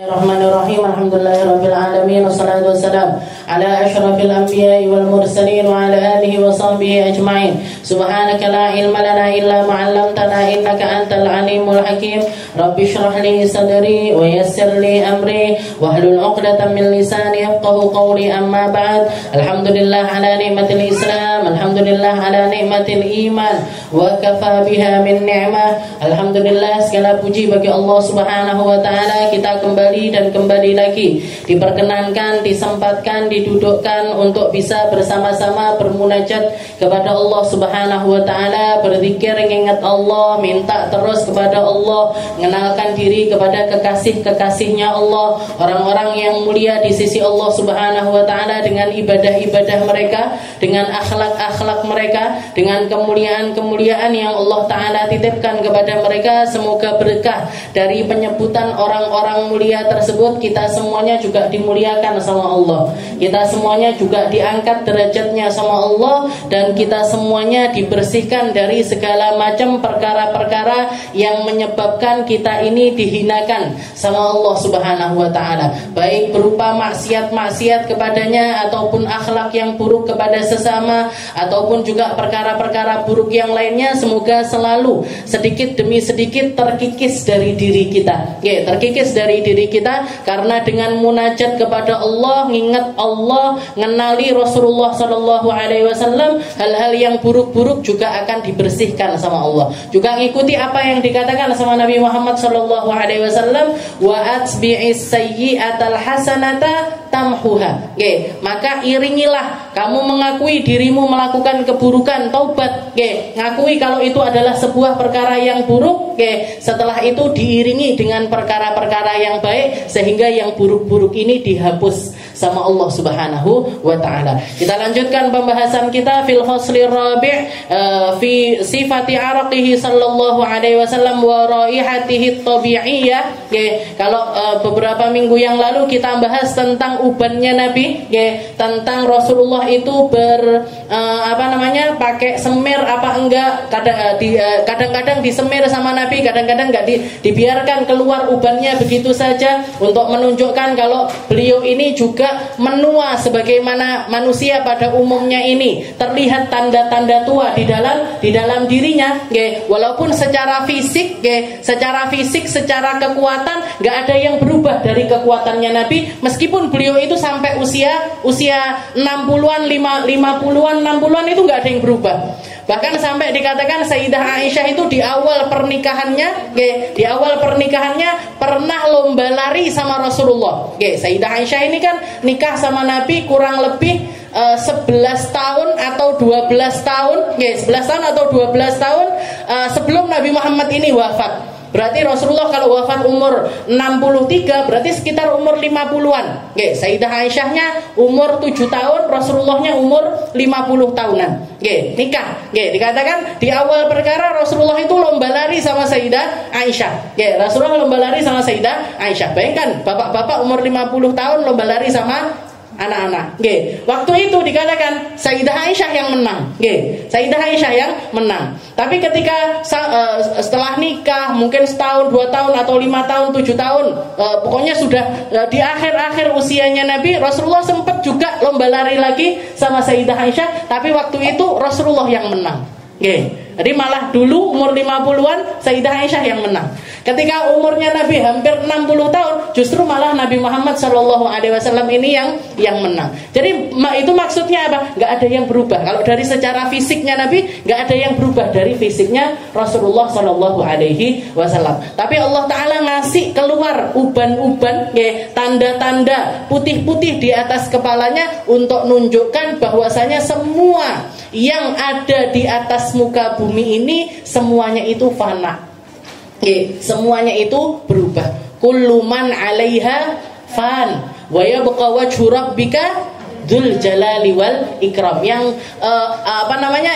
Bismillahirrahmanirrahim. Alhamdulillahirabbil alamin wassalatu wassalam ala asyrafil anbiya'i wal mursalin wa ala alihi wa sahbihi ajma'in. Subhanaka la ilma lana illa ma 'allamtana innaka antal alimul hakim. Rabbi shrah li sadri wa yassir li amri wahlul 'uqdatam min lisani yafqahu qawli. Amma ba'd. Alhamdulillah ala ni'matil Islam, alhamdulillah ala ni'matil iman wa kafa biha min ni'mah. Alhamdulillah, segala puji bagi Allah Subhanahu wa taala. Kita kembali lagi diperkenankan, disempatkan, didudukkan untuk bisa bersama-sama bermunajat kepada Allah Subhanahu wa taala, berzikir, mengingat Allah, minta terus kepada Allah, mengenalkan diri kepada kekasih-kekasihnya Allah, orang-orang yang mulia di sisi Allah Subhanahu wa taala dengan ibadah-ibadah mereka, dengan akhlak-akhlak mereka, dengan kemuliaan-kemuliaan yang Allah taala titipkan kepada mereka. Semoga berkah dari penyebutan orang-orang mulia tersebut kita semuanya juga dimuliakan sama Allah, kita semuanya juga diangkat derajatnya sama Allah, dan kita semuanya dibersihkan dari segala macam perkara-perkara yang menyebabkan kita ini dihinakan sama Allah Subhanahu wa taala, baik berupa maksiat-maksiat kepadanya ataupun akhlak yang buruk kepada sesama ataupun juga perkara-perkara buruk yang lainnya. Semoga selalu sedikit demi sedikit terkikis dari diri kita, terkikis dari diri kita, karena dengan munajat kepada Allah, ngingat Allah, ngenali Rasulullah sallallahu alaihi wasallam, hal-hal yang buruk-buruk juga akan dibersihkan sama Allah. Juga ngikuti apa yang dikatakan sama Nabi Muhammad sallallahu alaihi wasallam, wa atbi'is sayyi'atal hasanata tamhuha. Maka iringilah kamu mengakui dirimu melakukan keburukan, taubat, ngakui kalau itu adalah sebuah perkara yang buruk, setelah itu diiringi dengan perkara-perkara yang baik sehingga yang buruk-buruk ini dihapus sama Allah Subhanahu wa taala. Kita lanjutkan pembahasan kita fil fasli rabi' fi sifati araqihi sallallahu alaihi wasallam wa raihatihi tabi'iyyah. Kalau beberapa minggu yang lalu kita bahas tentang ubannya Nabi, tentang Rasulullah itu pakai semir apa enggak, kadang-kadang disemir sama Nabi, kadang-kadang enggak dibiarkan keluar ubannya begitu saja, untuk menunjukkan kalau beliau ini juga menua sebagaimana manusia pada umumnya ini, terlihat tanda-tanda tua di dalam dirinya, walaupun secara fisik, secara kekuatan enggak ada yang berubah dari kekuatannya Nabi, meskipun beliau itu sampai usia 60-an, 50-an, 60-an itu enggak ada yang berubah. Bahkan sampai dikatakan Sayyidah Aisyah itu di awal pernikahannya pernah lomba lari sama Rasulullah. Sayyidah Aisyah ini kan nikah sama Nabi kurang lebih 11 tahun atau 12 tahun, 11 tahun atau 12 tahun sebelum Nabi Muhammad ini wafat. Berarti Rasulullah kalau wafat umur 63, berarti sekitar umur 50-an. Sayyidah Aisyahnya umur 7 tahun, Rasulullahnya umur 50 tahunan. Nikah. Dikatakan di awal perkara Rasulullah itu lomba lari sama Sayyidah Aisyah. Rasulullah lomba lari sama Sayyidah Aisyah. Bayangkan bapak-bapak umur 50 tahun lomba lari sama anak-anak. Waktu itu dikatakan Sayyidah Aisyah yang menang. Sayyidah Aisyah yang menang. Tapi ketika setelah nikah, mungkin setahun, 2 tahun atau 5 tahun, 7 tahun, pokoknya sudah di akhir-akhir usianya Nabi, Rasulullah sempat juga lomba lari lagi sama Sayyidah Aisyah, tapi waktu itu Rasulullah yang menang. Jadi malah dulu umur 50-an Sayyidah Aisyah yang menang. Ketika umurnya Nabi hampir 60 tahun, justru malah Nabi Muhammad SAW ini yang menang. Jadi itu maksudnya apa? Gak ada yang berubah. Kalau dari secara fisiknya Nabi, gak ada yang berubah dari fisiknya Rasulullah SAW. Tapi Allah Ta'ala ngasih keluar uban-uban, tanda-tanda putih-putih di atas kepalanya, untuk nunjukkan bahwasanya semua yang ada di atas muka bumi ini semuanya itu fana. Semuanya itu berubah. Kullu man 'alaiha fan wa yabqa wajhu rabbika Dzul Jalali wal Ikram, yang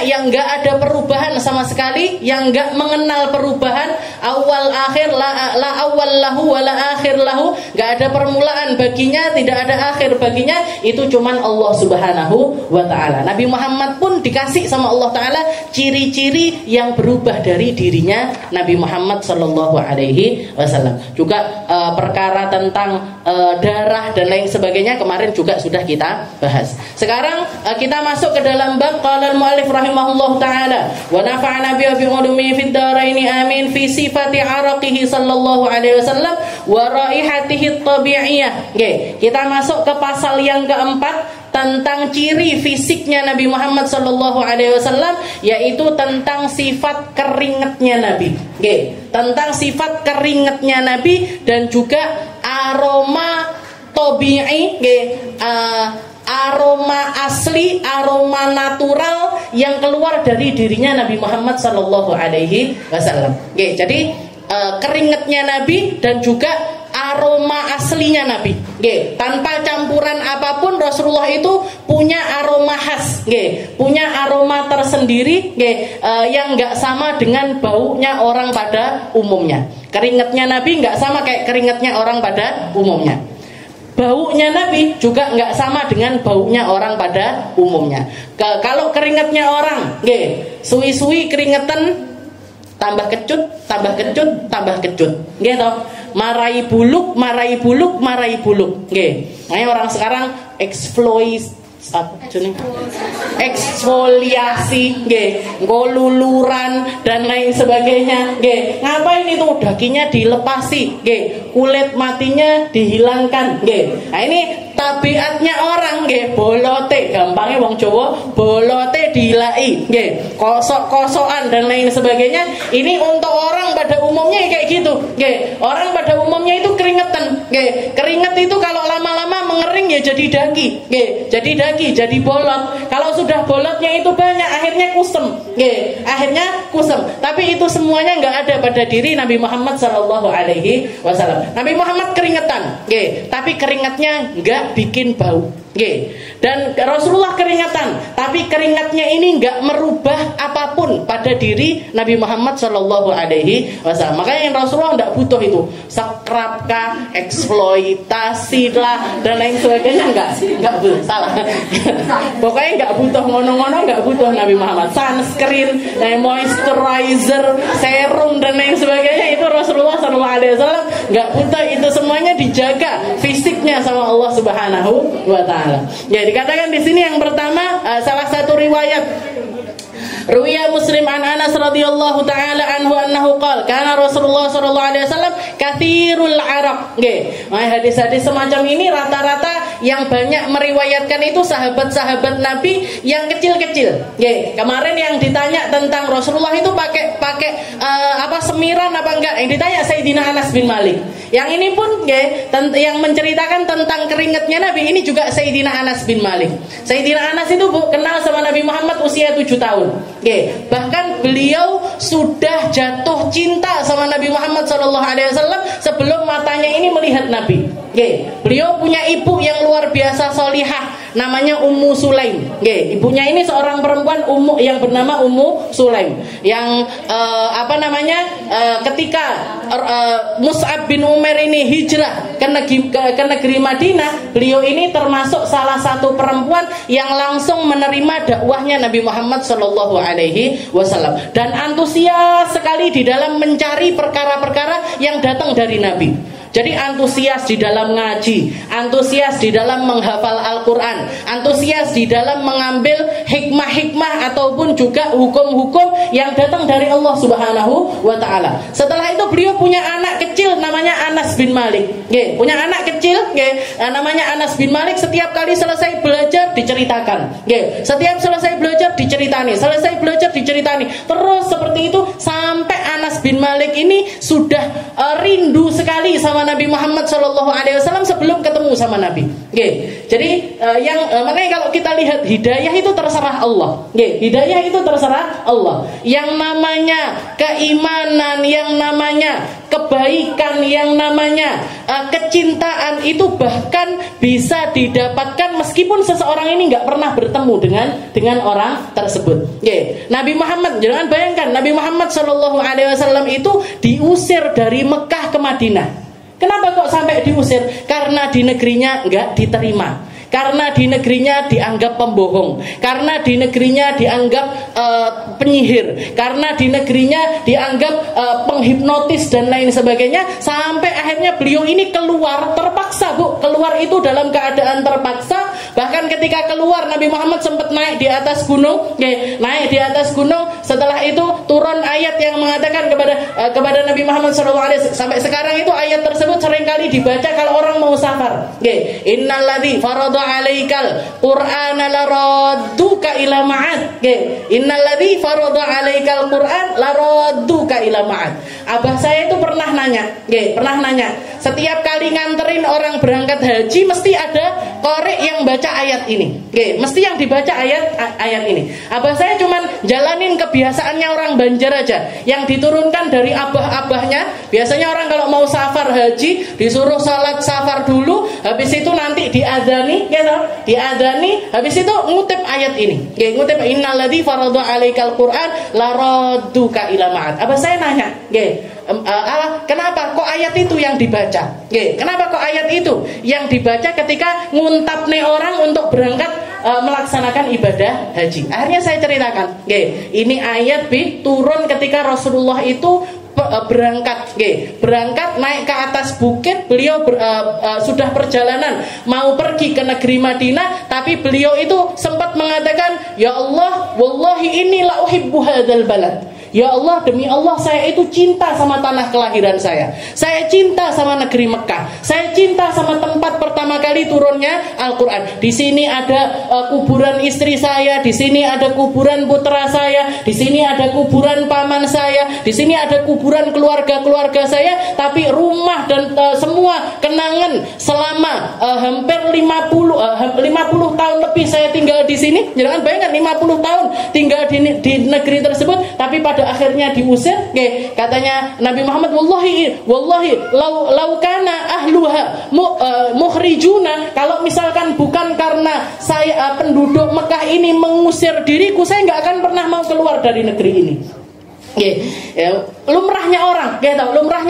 yang enggak ada perubahan sama sekali, yang enggak mengenal perubahan, awal akhir, la awal lahu wa la akhir lahu, enggak ada permulaan baginya, tidak ada akhir baginya, itu cuman Allah Subhanahu wa taala. Nabi Muhammad pun dikasih sama Allah taala ciri-ciri yang berubah dari dirinya Nabi Muhammad sallallahu alaihi wasallam. Juga perkara tentang darah dan lain sebagainya kemarin juga sudah kita bahas. Sekarang kita masuk ke dalam bab qala al-muallif rahimahullahu taala wa nafa'ana bi ulumi fid dharaini amin fi sifati araqihi sallallahu alaihi wasallam wa raihatihi tabi'iyah. Oke, kita masuk ke pasal yang keempat tentang ciri fisiknya Nabi Muhammad sallallahu alaihi wasallam, yaitu tentang sifat keringatnya Nabi. Oke, tentang sifat keringatnya Nabi dan juga aroma tabi'i, aroma asli, aroma natural yang keluar dari dirinya Nabi Muhammad sallallahu alaihi wasallam. Oke, jadi keringatnya Nabi dan juga aroma aslinya Nabi. Oke, tanpa campuran apapun, Rasulullah itu punya aroma khas, punya aroma tersendiri, yang nggak sama dengan baunya orang pada umumnya. Keringatnya Nabi nggak sama kayak keringatnya orang pada umumnya. Baunya Nabi juga nggak sama dengan baunya orang pada umumnya. Kalau keringatnya orang, suwi-suwi keringetan, tambah kecut, tambah kecut, tambah kecut, gitu. Marai buluk, marai buluk, marai buluk, Makanya orang sekarang eksfoliasi, luluran dan lain sebagainya, ngapain itu? Dakinya dilepasi, kulit matinya dihilangkan, Nah ini tabiatnya orang, bolote, gampangnya wong Jawa, bolote dihilai, kosok-kosokan dan lain sebagainya. Ini untuk orang pada umumnya kayak gitu, Orang pada umumnya itu keringetan, Keringet itu kalau lama-lama mengering ya jadi daki, jadi bolot. Kalau sudah bolotnya itu banyak, akhirnya kusem, akhirnya kusem. Tapi itu semuanya nggak ada pada diri Nabi Muhammad sallallahu alaihi wasallam. Nabi Muhammad keringetan, tapi keringatnya nggak bikin bau. Dan Rasulullah keringatan, tapi keringatnya ini nggak merubah apapun pada diri Nabi Muhammad sallallahu alaihi wasallam. Makanya yang Rasulullah nggak butuh itu scrub kah, eksploitasi lah dan lain sebagainya, nggak butuh, salah. Pokoknya nggak butuh ngono-ngono, nggak butuh Nabi Muhammad. Sunscreen, moisturizer, serum dan lain sebagainya itu Rasulullah sallallahu alaihi wasallam nggak butuh. Itu semuanya dijaga fisiknya sama Allah Subhanahu wa taala. Ya, dikatakan di sini yang pertama, salah satu riwayat Ruwiya Muslim an Anas radhiyallahu taala anhu annahu qala kana Rasulullah sallallahu alaihi wasallam katsirul araq. Hadis-hadis semacam ini rata-rata yang banyak meriwayatkan itu sahabat-sahabat Nabi yang kecil-kecil. Kemarin yang ditanya tentang Rasulullah itu pakai semiran apa enggak? Yang ditanya Sayyidina Anas bin Malik. Yang ini pun yang menceritakan tentang keringatnya Nabi ini juga Sayyidina Anas bin Malik. Sayyidina Anas itu kenal sama Nabi Muhammad usia 7 tahun. Bahkan beliau sudah jatuh cinta sama Nabi Muhammad SAW sebelum matanya ini melihat Nabi. Beliau punya ibu yang luar biasa solihah, namanya Ummu Sulaim. Ibunya ini seorang perempuan yang bernama Ummu Sulaim, yang ketika Mus'ab bin Umair ini hijrah ke negeri Madinah, beliau ini termasuk salah satu perempuan yang langsung menerima dakwahnya Nabi Muhammad sallallahu alaihi wasallam dan antusias sekali di dalam mencari perkara-perkara yang datang dari Nabi. Jadi antusias di dalam ngaji, antusias di dalam menghafal Al-Quran, antusias di dalam mengambil hikmah-hikmah ataupun juga hukum-hukum yang datang dari Allah Subhanahu wa ta'ala. Setelah itu beliau punya anak kecil namanya Anas bin Malik. Punya anak kecil namanya Anas bin Malik. Setiap kali selesai belajar diceritakan. Setiap selesai belajar diceritani, selesai belajar diceritani. Terus seperti itu sampai Anas bin Malik ini sudah rindu sekali sama Nabi Muhammad SAW sebelum ketemu sama Nabi. Jadi makanya kalau kita lihat hidayah itu terserah Allah. Hidayah itu terserah Allah. Yang namanya keimanan, yang namanya kebaikan yang namanya kecintaan itu bahkan bisa didapatkan meskipun seseorang ini nggak pernah bertemu dengan orang tersebut. Nabi Muhammad, jangan bayangkan Nabi Muhammad SAW itu diusir dari Mekah ke Madinah. Kenapa kok sampai diusir? Karena di negerinya nggak diterima, karena di negerinya dianggap pembohong, karena di negerinya dianggap penyihir, karena di negerinya dianggap penghipnotis dan lain sebagainya, sampai akhirnya beliau ini keluar terpaksa, Bu. Keluar itu dalam keadaan terpaksa. Bahkan ketika keluar Nabi Muhammad sempat naik di atas gunung, naik di atas gunung. Setelah itu turun ayat yang mengatakan kepada Nabi Muhammad SAW. Sampai sekarang itu ayat tersebut seringkali dibaca kalau orang mau safar. Innalladzi farada 'alaikal Qur'ana laradduka ila ma'ad. Innalladzi farada 'alaikal Qur'an laradduka ila ma'ad. Abah saya itu pernah nanya, setiap kali nganterin orang berangkat haji mesti ada qari yang baca ayat ini. Mesti yang dibaca ayat ini. Abah saya cuman jalanin kebiasaannya orang Banjar aja, yang diturunkan dari abah-abahnya. Biasanya orang kalau mau safar haji disuruh salat safar dulu, habis itu nanti diadzani, habis itu ngutip ayat ini. Ngutip innalladzi farada 'alaikal Qur'an laradduka ila ma'ad. Abah saya nanya, kenapa kok ayat itu yang dibaca? Kenapa kok ayat itu yang dibaca ketika nguntapne orang untuk berangkat melaksanakan ibadah haji? Akhirnya saya ceritakan, ini ayat turun ketika Rasulullah itu berangkat naik ke atas bukit. Beliau sudah perjalanan mau pergi ke negeri Madinah, tapi beliau itu sempat mengatakan, ya Allah, wallahi inni la uhibbu hadzal balad. Ya Allah, demi Allah, saya itu cinta sama tanah kelahiran saya. Saya cinta sama negeri Mekah. Saya cinta sama tempat pertama kali turunnya Al-Quran. Di sini ada kuburan istri saya, di sini ada kuburan putra saya, di sini ada kuburan paman saya, di sini ada kuburan keluarga saya. Tapi rumah dan semua kenangan selama hampir 50 tahun lebih saya tinggal di sini. Jangan bayangkan 50 tahun tinggal di negeri tersebut, tapi pada akhirnya diusir. Katanya Nabi Muhammad, wallahi lau kana ahluha mukhrijuna, kalau misalkan bukan karena saya penduduk Mekah ini mengusir diriku, saya nggak akan pernah mau keluar dari negeri ini. Lumrahnya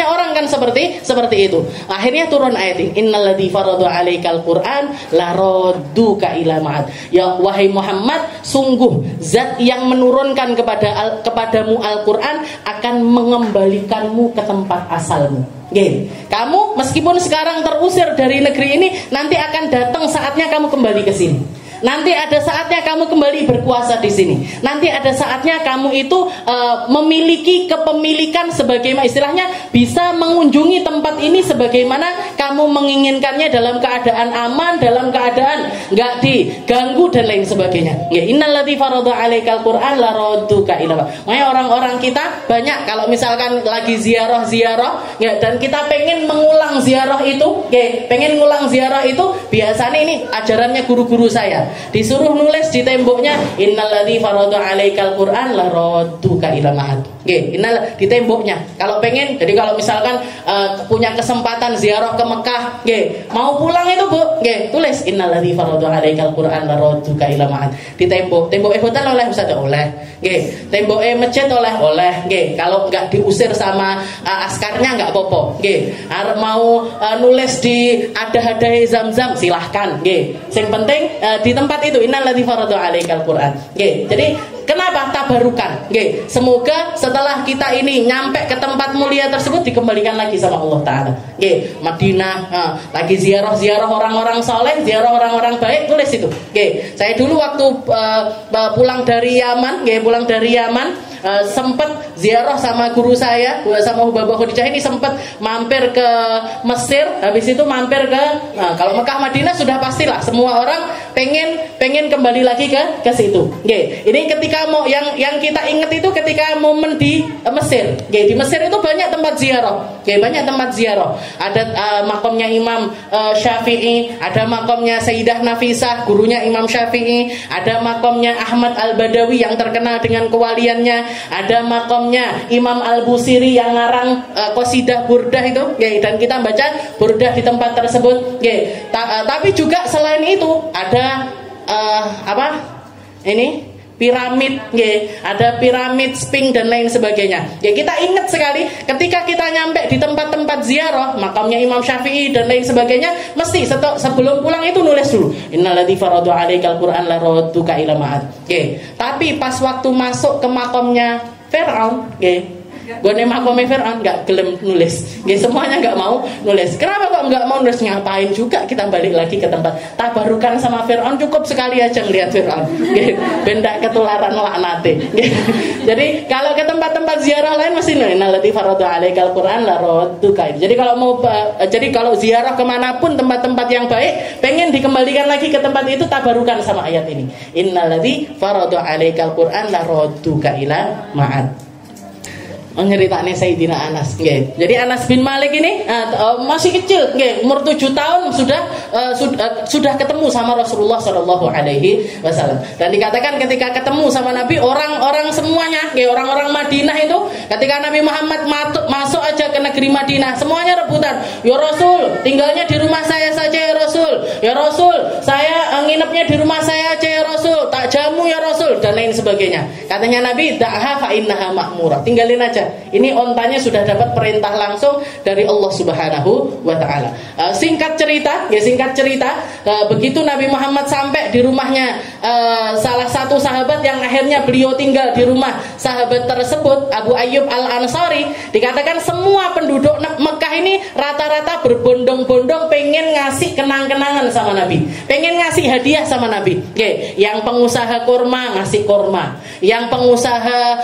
orang kan seperti itu. Akhirnya turun ayat ini, innalladzi farada 'alaikal Qur'an laradduka ila ma'ad. Ya wahai Muhammad, sungguh zat yang menurunkan kepadamu Al-Qur'an akan mengembalikanmu ke tempat asalmu. Kamu meskipun sekarang terusir dari negeri ini, nanti akan datang saatnya kamu kembali ke sini. Nanti ada saatnya kamu kembali berkuasa di sini. Nanti ada saatnya kamu itu memiliki kepemilikan, sebagaimana istilahnya bisa mengunjungi tempat ini sebagaimana kamu menginginkannya, dalam keadaan aman, dalam keadaan nggak diganggu dan lain sebagainya. Innalladzi farada 'alaikal Qur'an laradduka ila. Makanya orang-orang kita banyak kalau misalkan lagi ziarah dan kita pengen mengulang ziarah itu, biasanya ini ajarannya guru-guru saya. Disuruh nulis di temboknya, innalladzi farada 'alaikal Qur'an laradduka ila ma'ad. Di temboknya. Kalau pengen, jadi kalau misalkan punya kesempatan ziarah ke Mekah, mau pulang itu, Bu, tulis innalladzi farada 'alaikal Qur'an laradduka ila ma'ad. Di tembok hotel oleh Ustaz oleh. Tembok masjid oleh. Kalau enggak diusir sama askarnya enggak apa-apa. Mau nulis di ada-ada Zam-Zam silahkan. Yang penting di tempat itu innalladzi farada 'alaikal Qur'an. Jadi kenapa tabarukan? Semoga setelah kita ini nyampe ke tempat mulia tersebut dikembalikan lagi sama Allah Ta'ala. Madinah, lagi ziarah orang-orang soleh, ziarah orang-orang baik, tulis itu. Saya dulu waktu pulang dari Yaman, sempat ziarah sama guru saya, sama Babah Khadijah ini, sempat mampir ke Mesir, habis itu mampir ke kalau Mekah Madinah sudah pastilah semua orang pengen kembali lagi ke situ. Nggih. Ini ketika mau yang kita ingat itu ketika momen di Mesir. Nggih, di Mesir itu banyak tempat ziarah. Nggih, banyak tempat ziarah. Ada makamnya Imam Syafi'i, ada makamnya Sayyidah Nafisah, gurunya Imam Syafi'i, ada makamnya Ahmad Al-Badawi yang terkenal dengan kewaliannya, ada makamnya Imam Al-Busiri yang ngarang qasidah burdah itu. Nggih, dan kita baca burdah di tempat tersebut. Nggih. Tapi juga selain itu ada piramid, nggih, ada piramid, Sphinx dan lain sebagainya. Ya, kita ingat sekali ketika kita nyampe di tempat-tempat ziarah, makamnya Imam Syafi'i dan lain sebagainya, mesti sebelum pulang itu nulis dulu, innalladzi farada 'alaikal Qur'an la radduka ila ma'ad. Nggih. Tapi pas waktu masuk ke makamnya Firaun, nggih, gone makome Fir'aun nggak gelem nulis. Nggih, semuanya nggak mau nulis. Kenapa kok nggak mau nulis? Ngapain juga kita balik lagi ke tempat tabarukan sama Fir'aun, cukup sekali aja ngelihat Fir'aun. Nggih, benda ketularan laknate. Nggih. Jadi kalau ke tempat-tempat ziarah lain mesti innalladzii farada 'alaikal Qur'an la radduka. Jadi kalau ziarah kemanapun tempat-tempat yang baik, pengen dikembalikan lagi ke tempat itu, tabarukan sama ayat ini. Innalladzii farada 'alaikal Qur'an la radduka ila ma'ad. Menceritanya Sayyidina Anas, nggih. Jadi Anas bin Malik ini masih kecil, nggih, umur 7 tahun sudah ketemu sama Rasulullah Shallallahu Alaihi Wasallam. Dan dikatakan ketika ketemu sama Nabi, orang-orang semuanya, nggih, orang-orang Madinah itu, ketika Nabi Muhammad masuk aja ke negeri Madinah, semuanya rebutan. Ya Rasul, tinggalnya di rumah saya saja ya Rasul. Ya Rasul, saya nginepnya di rumah saya aja ya Rasul. Tak jamu ya Rasul dan lain sebagainya. Katanya Nabi, da'ha fa innaha ma'murah. Tinggalin aja. Ini ontanya sudah dapat perintah langsung dari Allah Subhanahu wa taala. Singkat cerita, begitu Nabi Muhammad sampai di rumahnya salah satu sahabat yang akhirnya beliau tinggal di rumah sahabat tersebut, Abu Ayyub Al-Ansari, dikatakan semua penduduk Mekah ini rata-rata berbondong-bondong pengen ngasih kenang-kenangan sama Nabi, pengen ngasih hadiah sama Nabi. Oke, yang pengusaha kurma ngasih kurma, yang pengusaha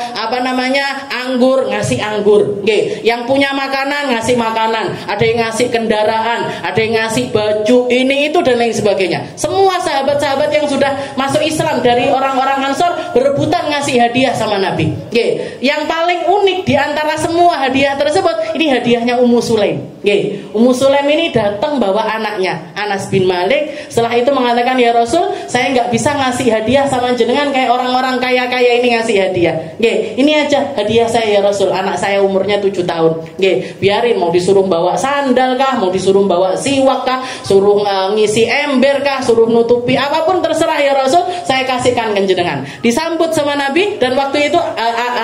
anggur ngasih anggur, nggih. Yang punya makanan ngasih makanan, ada yang ngasih kendaraan, ada yang ngasih baju, ini itu dan lain sebagainya. Semua sahabat-sahabat yang sudah masuk Islam dari orang-orang Ansor berebutan ngasih hadiah sama Nabi. Nggih. Yang paling unik di antara semua hadiah tersebut, ini hadiahnya Ummu Sulaim. Nggih. Ummu Sulaim ini datang bawa anaknya Anas bin Malik. Setelah itu mengatakan, ya Rasul, saya nggak bisa ngasih hadiah sama jenengan kayak orang-orang kaya-kaya ini ngasih hadiah. Nggih. Ini aja hadiah saya ya Rasul, anak saya umurnya 7 tahun. Nggih, biarin mau disuruh bawa sandal kah, mau disuruh bawa siwak kah, suruh ngisi ember kah, suruh nutupi apapun terserah ya Rasul, saya kasihkan ke jenengan. Disambut sama Nabi, dan waktu itu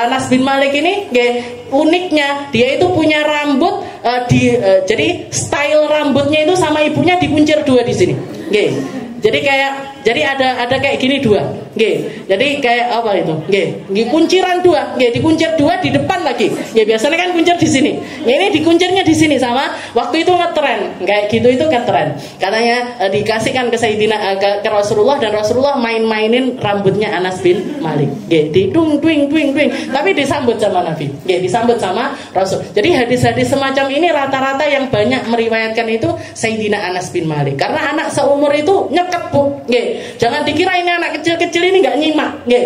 Anas bin Malik ini, nggih, uniknya dia itu punya rambut jadi style rambutnya itu sama ibunya dikuncir 2 di sini. Nggih. Jadi ada kayak gini 2. Nggih. Jadi kayak apa itu? Nggih, kunciran 2. Nggih, dikuncir 2 di depan lagi. Nggih, biasanya kan kuncir di sini. Ini dikuncirnya di sini sama waktu itu ngetren. Kayak gitu itu ngetren. Katanya dikasihkan ke Sayyidina ke Rasulullah, dan Rasulullah main-mainin rambutnya Anas bin Malik. Nggih, didung duing. Tapi disambut sama Nabi. Nggih, disambut sama Rasul. Jadi hadis-hadis semacam ini rata-rata yang banyak meriwayatkan itu Sayyidina Anas bin Malik. Karena anak seumur itu nyekep, nggih. Jangan dikira ini anak kecil-kecil ini nggak nyimak, nggih.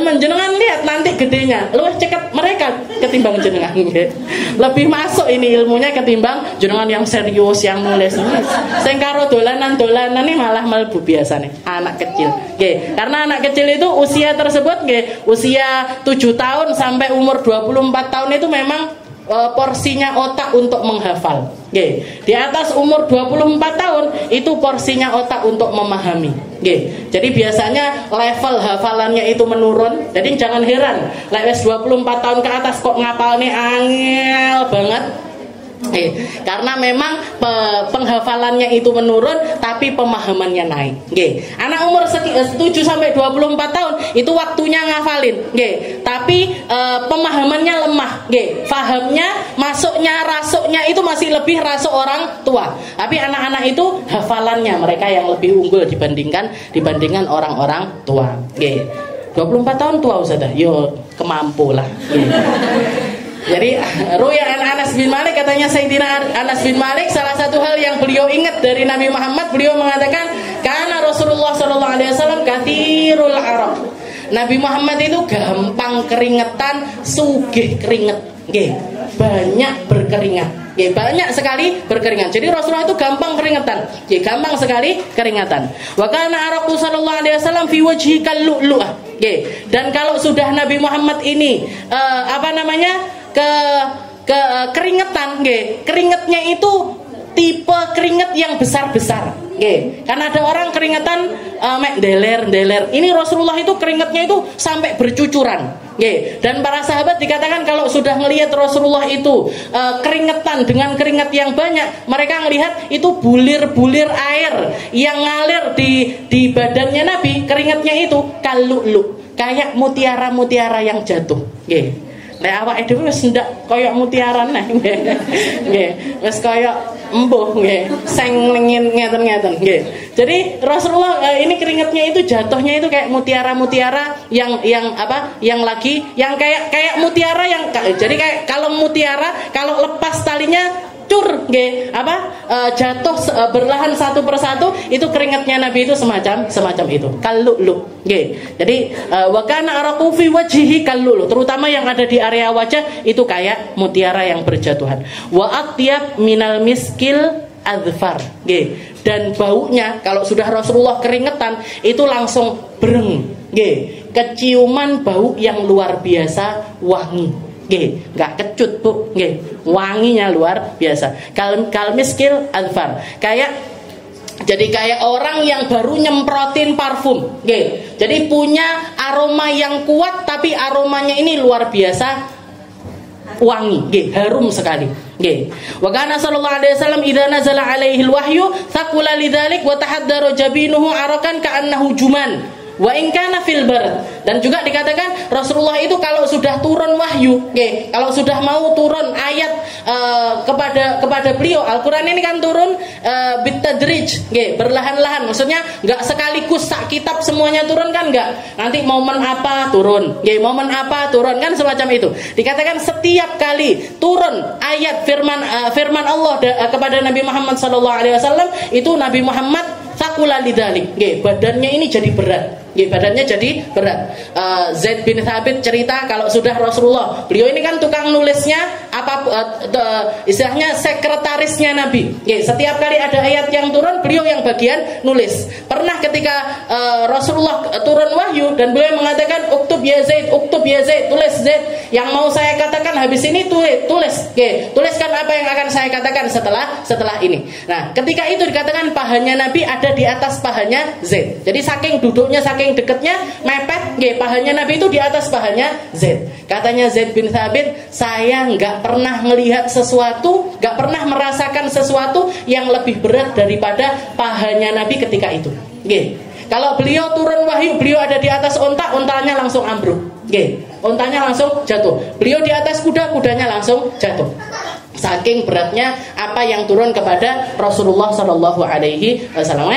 Menjenengan lihat nanti gedenya, luwih ceket mereka ketimbang jenengan, nggih. Lebih masuk ini ilmunya ketimbang jenengan yang serius, yang nulis. Sing karo dolanan-dolanan ini malah mlebu biasane anak kecil, nggih. Karena anak kecil itu usia tersebut, nggih, usia 7 tahun sampai umur 24 tahun itu memang porsinya otak untuk menghafal. Nggih. Di atas umur 24 tahun itu porsinya otak untuk memahami. Nggih. Jadi biasanya level hafalannya itu menurun. Jadi jangan heran, lek wis 24 tahun ke atas kok ngapalne angel banget. Karena memang penghafalannya itu menurun, tapi pemahamannya naik. Nggih. Anak umur 7 sampai 24 tahun itu waktunya ngafalin, nggih. Tapi pemahamannya lemah, nggih. Fahamnya, masuknya, rasuknya itu masih lebih rasuk orang tua. Tapi anak-anak itu hafalannya mereka yang lebih unggul dibandingkan orang-orang tua. Nggih. 24 tahun tua Ustazah. Yo kemampu lah. Jadi ru'ya Anas bin Malik, katanya Sayyidina Anas bin Malik, salah satu hal yang beliau ingat dari Nabi Muhammad, beliau mengatakan karena Rasulullah sallallahu alaihi wasallam kathirul araq. Nabi Muhammad itu gampang keringetan, sugih keringet. Nggih, banyak berkeringat. Nggih, banyak sekali berkeringat. Jadi Rasulullah itu gampang keringetan. Nggih, gampang sekali keringatan. Wa kana araqu sallallahu alaihi wasallam fi wajhi kallu'lu'ah. Nggih, dan kalau sudah Nabi Muhammad ini keringetan, nggih, keringetnya itu tipe keringet yang besar-besar. Nggih, karena ada orang keringetan mek deler. Ini Rasulullah itu keringetnya itu sampai bercucuran. Nggih, dan para sahabat dikatakan kalau sudah ngelihat Rasulullah itu keringetan dengan keringat yang banyak, mereka ngelihat itu bulir-bulir air yang ngalir di badannya Nabi, keringatnya itu kalulu, kayak mutiara-mutiara yang jatuh. Nggih. Nek awake dhewe wis ndak kaya mutiara neh. Nggih. Wis kaya embuh nggih, seng ngeten-ngeten nggih. Jadi Rasulullah ini keringatnya itu jatuhnya itu kayak mutiara-mutiara yang kayak mutiara yang jadi kayak kalau mutiara kalau lepas talinya cur nggih, jatuh berlahan satu persatu, itu keringatnya Nabi itu semacam itu. Kalulu nggih. Jadi wa kana araqu fi wajhihi kalulu, terutama yang ada di area wajah itu kayak mutiara yang berjatuhan. Wa atyab minal miskil adfar nggih. Dan baunya kalau sudah Rasulullah keringetan itu langsung breng nggih, keciuman bau yang luar biasa wangi. Nggih, enggak kecut, Bu. Nggih, wanginya luar biasa. Kal miskil adfar. Jadi kayak orang yang baru nyemprotin parfum. Nggih. Jadi punya aroma yang kuat tapi aromanya ini luar biasa wangi, nggih, harum sekali. Nggih. Wa kana sallallahu alaihi wasallam idza nazala alaihi alwahyu thaqula lidzalik wa tahaddara jabinuhu arakan ka'annahu juman. Wa in kana fil barad. Dan juga dikatakan Rasulullah itu kalau sudah turun wahyu, nggih, kalau sudah mau turun ayat kepada beliau, Al-Qur'an ini kan turun bitadrij, nggih, berlahan-lahan. Maksudnya enggak sekaligus sak kitab semuanya turun kan enggak. Nanti momen apa turun, nggih, momen apa turun kan semacam itu. Dikatakan setiap kali turun ayat firman Allah kepada Nabi Muhammad sallallahu alaihi wasallam, itu Nabi Muhammad sakula lidzalik, nggih, badannya ini jadi berat. Nggih, badannya jadi berat. Zaid bin Thabit cerita kalau sudah Rasulullah, beliau ini kan tukang nulisnya, istilahnya sekretarisnya Nabi. Nggih, setiap kali ada ayat yang turun, beliau yang bagian nulis. Pernah ketika Rasulullah turun wahyu dan beliau mengatakan uktub ya Zaid, tulis Zaid, yang mau saya katakan habis ini tulis. Nggih, tuliskan apa yang akan saya katakan setelah ini. Nah, ketika itu dikatakan pahanya Nabi ada di atas pahanya Zaid. Jadi saking duduknya, saking dekatnya, mepet, nggih, pahanya Nabi itu di atas pahanya Zaid. Katanya Zaid bin Thabit, saya nggak pernah melihat sesuatu, nggak pernah merasakan sesuatu yang lebih berat daripada pahanya Nabi ketika itu. Nggih. Kalau beliau turun wahyu, beliau ada di atas onta, ontanya langsung ambruk. Nggih. Ontanya langsung jatuh. Beliau di atas kuda, kudanya langsung jatuh. Saking beratnya apa yang turun kepada Rasulullah sallallahu alaihi wasallam.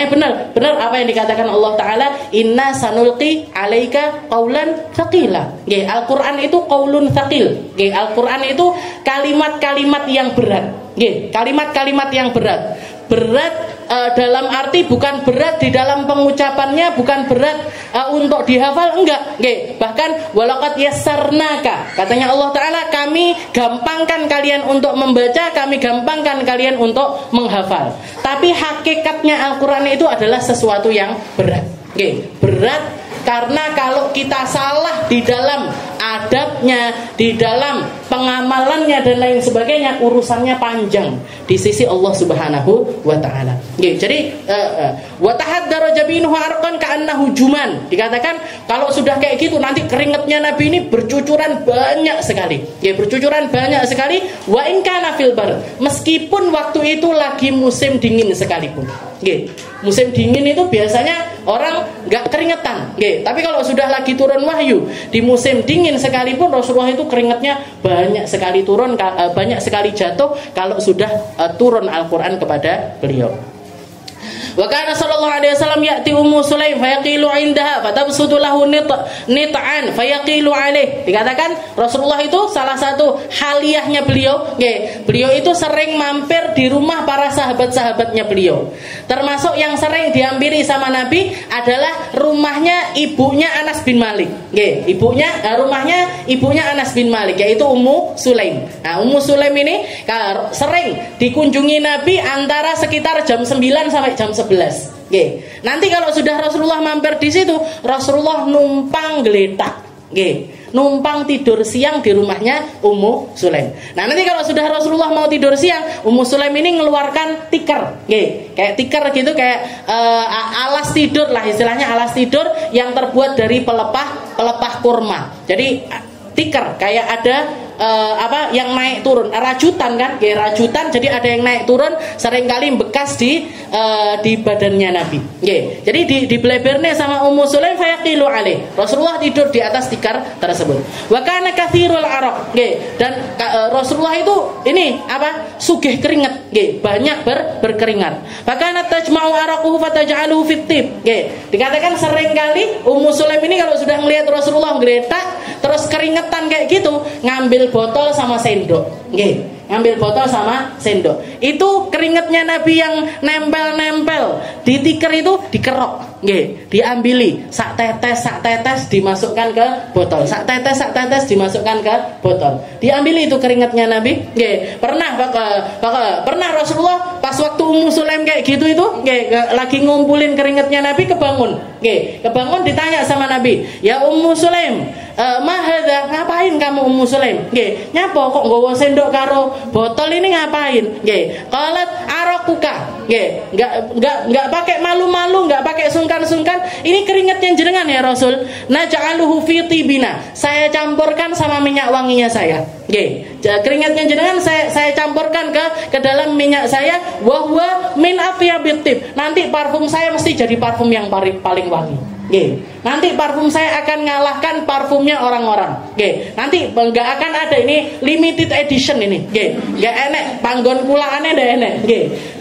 Benar apa yang dikatakan Allah Taala, inna sanulqi alaika qaulan tsaqila. Nggih, Al-Qur'an itu qaulun tsaqil. Nggih, Al-Qur'an itu kalimat-kalimat yang berat. Nggih, kalimat-kalimat yang berat. Berat dalam arti bukan berat di dalam pengucapannya, bukan berat untuk dihafal, enggak. Nggih, bahkan walaqad yassarnaka, katanya Allah Taala, kami gampangkan kalian untuk membaca, kami gampangkan kalian untuk menghafal. Tapi hakikatnya Al-Qur'an itu adalah sesuatu yang berat. Nggih, berat karena kalau kita salah di dalam adabnya, di dalam pengamalannya dan lain sebagainya, urusannya panjang di sisi Allah Subhanahu wa taala. Nggih, jadi wa tahaddara jabinuhu arqan ka'annahu juman. Dikatakan kalau sudah kayak gitu nanti keringatnya Nabi ini bercucuran banyak sekali. Nggih, bercucuran banyak sekali. Wa in kana fil bar, meskipun waktu itu lagi musim dingin sekalipun. Nggih, musim dingin itu biasanya orang enggak keringetan. Nggih, tapi kalau sudah lagi turun wahyu di musim dingin sekalipun, Rasulullah itu keringatnya banyak sekali turun, banyak sekali jatuh kalau sudah turun Al-Qur'an kepada beliau. Wa kana sallallahu alaihi wasallam ya'ti Ummu Sulaim fayaqilu 'indaha fatabsutu lahu nit'an fayaqilu 'alaih. Dikatakan Rasulullah itu salah satu haliyahnya beliau, nggih. Beliau itu sering mampir di rumah para sahabat-sahabatnya beliau. Termasuk yang sering dihampiri sama Nabi adalah rumahnya ibunya Anas bin Malik. Nggih, rumahnya ibunya Anas bin Malik yaitu Ummu Sulaim. Nah, Ummu Sulaim ini sering dikunjungi Nabi antara sekitar jam 9 sampai jam 11. Oke. Nanti kalau sudah Rasulullah mampir di situ, Rasulullah numpang geletak. Oke. Numpang tidur siang di rumahnya Ummu Sulaim. Nah, nanti kalau sudah Rasulullah mau tidur siang, Ummu Sulaim ini ngeluarkan tikar. Oke. Kayak tikar gitu, kayak alas tidur lah istilahnya, alas tidur yang terbuat dari pelepah kurma. Jadi tikar kayak ada yang naik turun, rajutan kan, kayak rajutan, jadi ada yang naik turun, seringkali bekas di badannya Nabi. Jadi dibeleberne sama Ummu Sulaim fayaqilu alaih. Rasulullah tidur di atas tikar tersebut. Wa kana katsirul araq. Dan Rasulullah itu ini sugih keringat, banyak berkeringat. Fakana tajma'u araquhu fataj'aluhu fit tib. Dikatakan seringkali Ummu Sulaim ini kalau sudah melihat Rasulullah geletak terus keringetan kayak gitu, ngambil botol sama sendok. Ngambil botol sama sendok. Itu keringetnya Nabi yang nempel-nempel di tikar itu dikerok, diambili sak tetes dimasukkan ke botol. Sak tetes dimasukkan ke botol. Diambili itu keringetnya Nabi. Pernah Rasulullah pas waktu Ummu Sulaim kayak gitu itu, lagi ngumpulin keringetnya Nabi, kebangun. Kebangun ditanya sama Nabi, "Ya Ummu Sulaim, mahadha, ngapain kamu Ummu Sulaim?" Nyapa kok nggawa sendok karo botol ini ngapain? Qalat arakuka. Enggak pakai malu-malu, enggak pakai sungkan-sungkan. Ini keringatnya jenengan ya Rasul. Naj'aluhu fi tibina. Saya campurkan sama minyak wanginya saya. Keringatnya jenengan saya campurkan ke dalam minyak saya, wa huwa min atyabit tib. Nanti parfum saya mesti jadi parfum yang paling wangi. Nanti parfum saya akan ngalahkan parfumnya orang-orang. Nanti nggak akan ada ini limited edition ini. Nggak enek panggon kulakane ndak enek.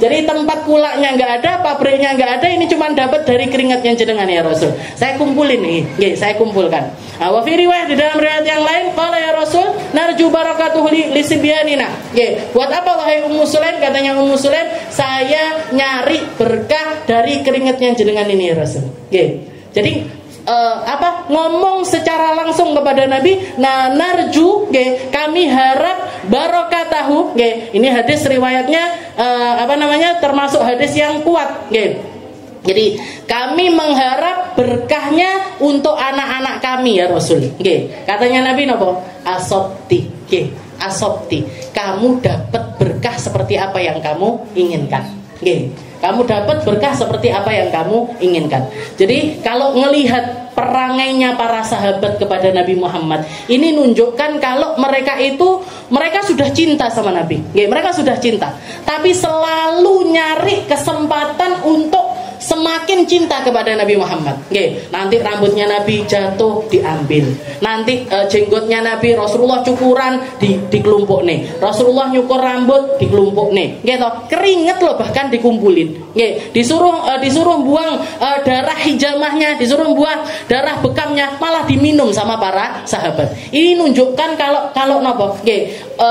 Jadi tempat kulaknya nggak ada, pabriknya nggak ada. Ini cuma dapat dari keringatnya jenengan ya Rasul. Saya kumpulin nih, saya kumpulkan. Wa fi riwayat, di dalam riwayat yang lain, qala ya Rasul, narju barakatuhu li sibyanina. Buat apa wahai Ummu Sulaim? Katanya Ummu Sulaim, saya nyari berkah dari keringatnya jenengan ini ya Rasul. Jadi ngomong secara langsung kepada Nabi, narju, kami harap barokatahu. Ini hadis riwayatnya termasuk hadis yang kuat. Jadi kami mengharap berkahnya untuk anak-anak kami ya Rasul. Katanya Nabi nopo? Asobti. Asobti. Kamu dapat berkah seperti apa yang kamu inginkan. Kamu dapat berkah seperti apa yang kamu inginkan. Jadi kalau ngelihat perangainya para sahabat kepada Nabi Muhammad, ini nunjukkan kalau mereka sudah cinta sama Nabi. Mereka sudah cinta, tapi selalu nyari kesempatan untuk semakin cinta kepada Nabi Muhammad. Nanti rambutnya Nabi jatuh diambil, nanti jenggotnya Nabi Rasulullah cukuran dikelumpuk nih, Rasulullah nyukur rambut dikelumpuk nih, keringet loh bahkan dikumpulin. Disuruh buang darah hijamahnya, disuruh buang darah bekamnya, malah diminum sama para sahabat. Ini nunjukkan kalau nopo,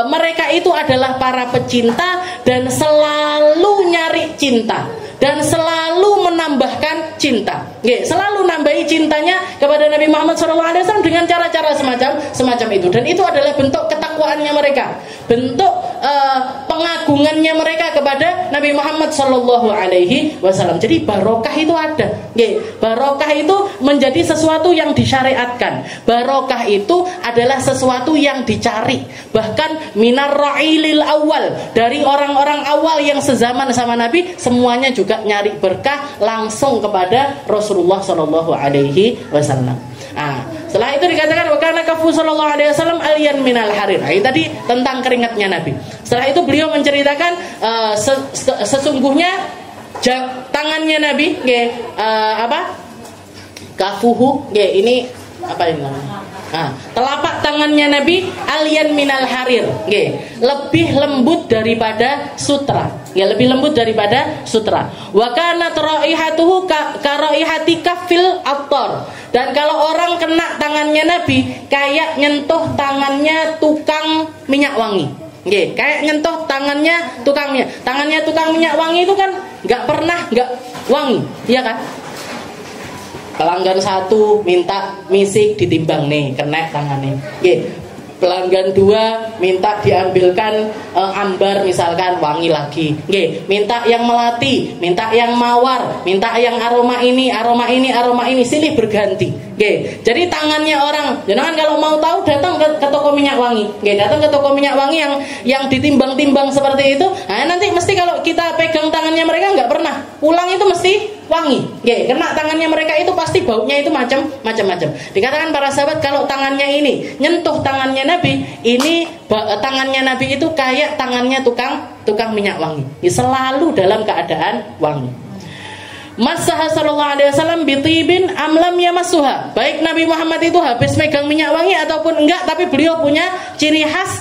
mereka itu adalah para pecinta dan selalu nyari cinta dan selalu menambahkan cinta. Selalu nambahi cintanya kepada Nabi Muhammad SAW dengan cara-cara semacam itu. Dan itu adalah bentuk ketakwaannya mereka, bentuk pengagungannya mereka kepada Nabi Muhammad SAW. Jadi barokah itu ada. Barokah itu menjadi sesuatu yang disyariatkan. Barokah itu adalah sesuatu yang dicari. Bahkan minar ra'ilil awal, dari orang-orang awal yang sezaman sama Nabi, semuanya juga nyari berkah langsung kepada Rasulullah SAW. Setelah itu dikatakan wakana kafu sallallahu alaihi wasallam aliyan minal harir. Ini tadi tentang keringatnya Nabi. Setelah itu beliau menceritakan sesungguhnya tangannya Nabi, kafuhu, ini apa ini namanya? Telapak tangannya Nabi aliyan minal harir, lebih lembut daripada sutra. Ya, lebih lembut daripada sutra. Wa kanat raihatuhu ka raihati kafil attar. Dan kalau orang kena tangannya Nabi kayak nyentuh tangannya tukang minyak wangi. Nggih, kayak nyentuh tangannya tukang minyak. Tangannya tukang minyak wangi itu kan enggak pernah enggak wangi, iya kan? Pelanggan 1 minta misik ditimbang nih, kena tangannya. Nggih. Pelanggan 2 minta diambilkan ambar misalkan, wangi lagi. Nggih, minta yang melati, minta yang mawar, minta yang aroma ini, silih berganti. Nggih. Jadi tangannya orang, jangan kalau mau tahu datang ke toko minyak wangi. Nggih, datang ke toko minyak wangi yang ditimbang-timbang seperti itu. Nah, nanti mesti kalau kita pegang tangannya mereka nggak pernah pulang itu mesti wangi. Nggih, karena tangannya mereka itu pasti baunya itu macam-macam. Dikatakan para sahabat kalau tangannya ini nyentuh tangannya Nabi, ini tangannya Nabi itu kayak tangannya tukang minyak wangi. Selalu dalam keadaan wangi. Masaha sallallahu alaihi wasallam bitibin amlam yamassuha. Baik Nabi Muhammad itu habis megang minyak wangi ataupun enggak, tapi beliau punya ciri khas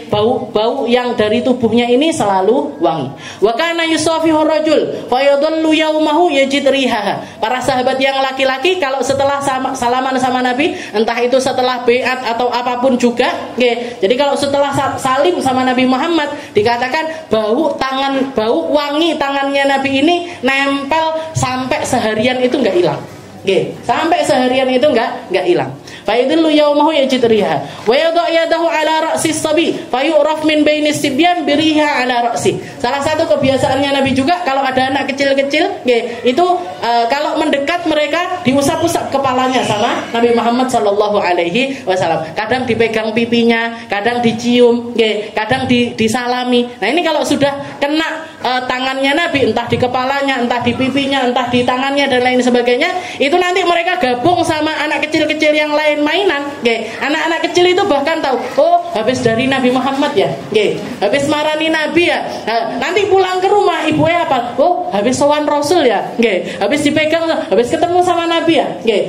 bau yang dari tubuhnya ini selalu wangi. Wa kana yusafihu rajul fa yadullu yaumahu yajid rihaha. Para sahabat yang laki-laki kalau setelah salaman sama Nabi, entah itu setelah baiat atau apapun juga, jadi kalau setelah salim sama Nabi Muhammad dikatakan bau wangi tangannya Nabi ini nempel sampai seharian itu enggak hilang. Sampai seharian itu enggak hilang. Fa yadullu yaumahu yajid riha wa yadha yadahu ala ra'si sabi fa yu'raf min baini sibyan biriha ala ra'si. Salah satu kebiasaannya Nabi juga kalau ada anak kecil-kecil, itu kalau mendekat mereka diusap-usap kepalanya sama Nabi Muhammad sallallahu alaihi wasallam. Kadang dipegang pipinya, kadang dicium, kadang disalami. Nah, ini kalau sudah kena tangannya Nabi, entah di kepalanya, entah di pipinya, entah di tangannya dan lain sebagainya, itu nanti mereka gabung sama anak kecil-kecil yang lain mainan. Anak-anak kecil itu bahkan tahu, oh habis dari Nabi Muhammad ya, habis marani Nabi ya. Nanti pulang ke rumah ibunya apa? Oh habis sowan Rasul ya, habis dipegang, habis ketemu sama Nabi ya.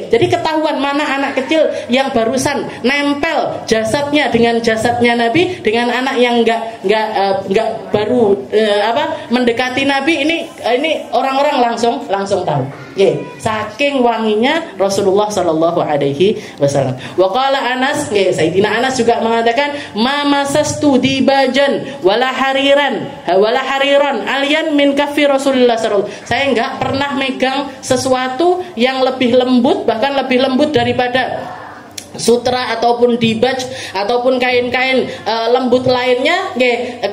Jadi ketahuan mana anak kecil yang barusan nempel jasadnya dengan jasadnya Nabi dengan anak yang enggak baru mendekati Nabi, ini orang-orang langsung tahu. Saking wanginya Rasulullah sallallahu alaihi wasallam. Wa qala Anas, Sayyidina Anas juga mengatakan, "Ma masastu dibajan wala hariran alyan min kaffi Rasulullah sallallahu." Saya enggak pernah megang sesuatu yang lebih lembut, bahkan lebih lembut daripada sutra ataupun dibaj ataupun kain-kain lembut lainnya,